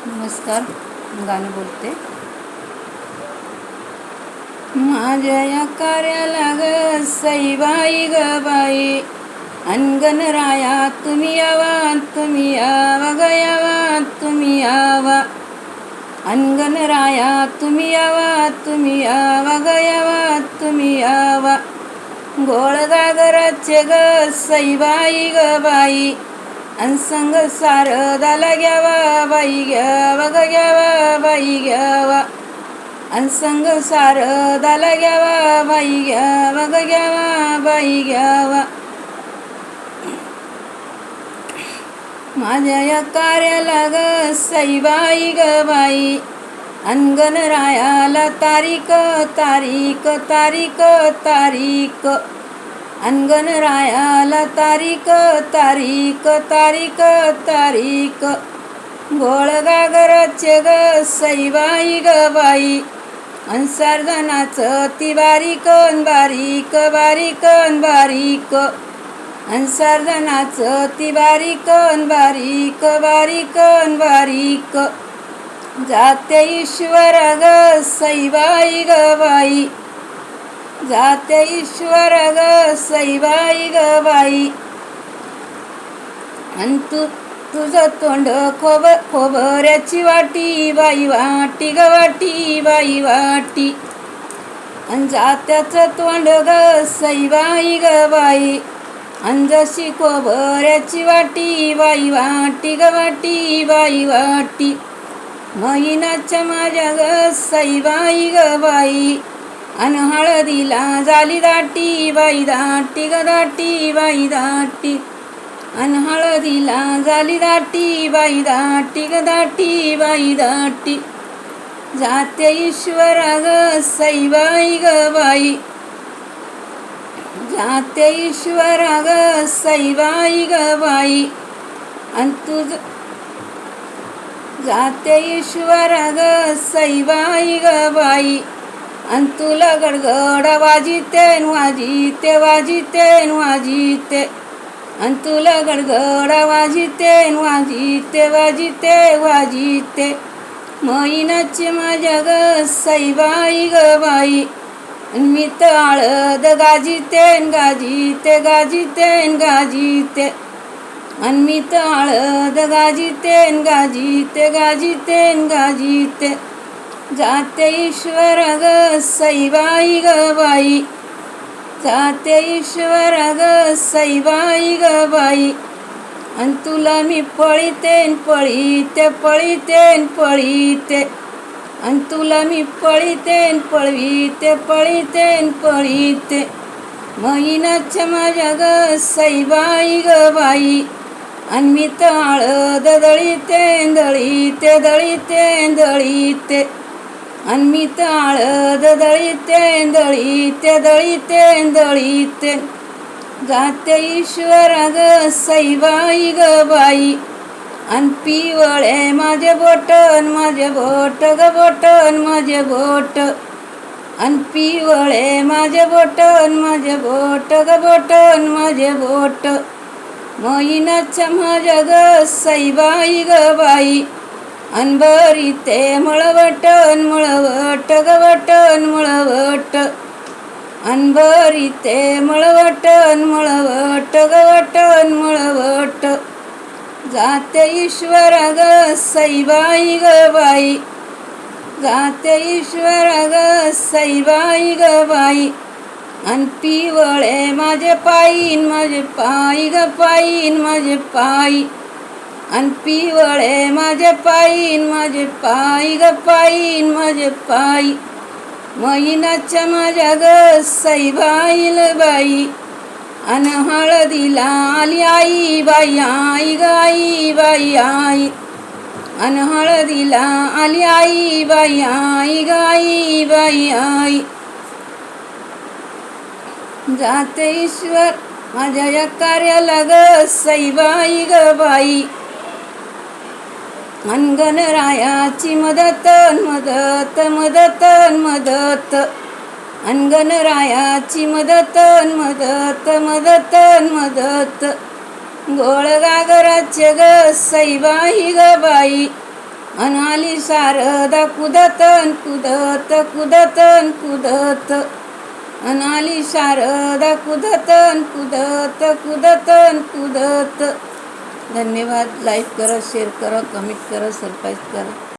नमस्कार. गाणं बोलते. माझ्या या कार्याला ग सईबाई ग बाई, अनगणराया तुम्ही यावा, तुम्ही यावा ग यावा, तुम्ही यावा. अनगणराया तुम्ही यावा, तुम्ही यावा ग यावा, तुम्ही यावा. गोळ गागराचे ग सईबाई ग बाई, अनसंग सारदाला घ्यावा बाई, घ्यावा ग घ्यावा बाई घ्यावा. अनसंग सारदाला घ्यावा बाई, घ्यावा ग घ्यावा बाई घ्यावा. माझ्या या कार्याला ग सईबाई ग बाई, अनगणरायाला तारीख तारीख तारीख तारीख. अनगणरायाला तारीख तारीख तारीख तारीख. गोळ गागराचे ग सईबाई ग बाई, अन्सारधनाचं ती बारीक बारीक बारीक बारीक. अन्सारधनाचं ती बारीक बारीक बारीक बारीक. जाते ईश्वर ग सईबाई ग बाई, जाते ईश्वर ग सईबाई ग बाई. अन तुझं तोंड खोबऱ्याची वाटी बाई, वाटी ग वाटी बाई वाटी. अन जात्याचं तोंड ग सईबाई ग बाई, अन जशी खोबऱ्याची वाटी बाई, वाटी ग वाटी बाई वाटी. महिनाच्या माझ्या ग सईबाई ग बाई, अन हळदीला झाली दाटी बाई, दाटी ग दाटी बाई दाटी. अन हळदीला झाली दाटी बाई, दाटी ग दाटी बाई दाटी. जाते ईश्वर ग सईबाई ग बाई, जाते ईश्वर ग सईबाई ग बाई. अन तुझ जाते ईश्वर ग सईबाई ग बाई, अन तुला गडगड वाजिते वाजिते वाजिते वाजिते. अन तुला गडगड वाजिते वाजिते वाजिते वाजिते. महिनाची माझ्या ग सईबाई ग बाई, मी तर हळद गाजिते गाजिते गाजिते गाजिते. अन मी तर हळद गाजिते गाजिते गाजिते गाजिते. जाते ईश्वर ग सईबाई ग बाई, जाते ईश्वर ग सईबाई ग बाई. अन तुला मी पळीते पळीते पळीते पळीते. अन तुला मी पळीते पळवीते पळीते पळीते. महिनाच्या माझ्या ग सईबाई ग बाई, अन मी तर हळद दळीते दळीते दळीते दळीते. अन मी तर हळद दळीते दळीते दळीते दळीते. जाते ईश्वर ग सईबाई ग बाई, अन पिवळे माझे बोटन माझे बोट ग बोटन माझे बोट. अन पिवळे माझे बोटन माझे बोट ग बोटन माझे बोट. महिनाच्या माझ्या ग सईबाई ग बाई, अन बरीते मळवटन मळवट ग वटन मळवट. अन बरीते मळवटन मळवट ग वटन मळवट. जाते ईश्वर ग सईबाई ग बाई, जाते ईश्वर ग सईबाई ग बाई. अन पिवळे माझे पायीन माझे पायी ग पायीन माझे पायी. अन पिवळे माझे पायीन माझे पायी ग पायीन माझे पायी. महिनाच्या माझ्या ग सईबाईल बाई, अन हळदीला आली आई बाई, आई ग आई बाई आई. अन हळदीला आली आई बाई, आई ग आई बाई आई. जाते ईश्वर माझ्या या कार्याला ग सईबाई ग बाई, अन गणरायाची मदत मदत मदत मदत. अन गणरायाची मदत मदत मदत मदत. गोळ गागराचे ग सईबाई ग बाई, अनाली शारदा कुदतन कुदत कुदतन कुदत अनाली शारदा कुदतन कुदत कुदतन कुदत. धन्यवाद. लाईक करा, शेअर करा, कमेंट करा, सबस्क्राईब करा.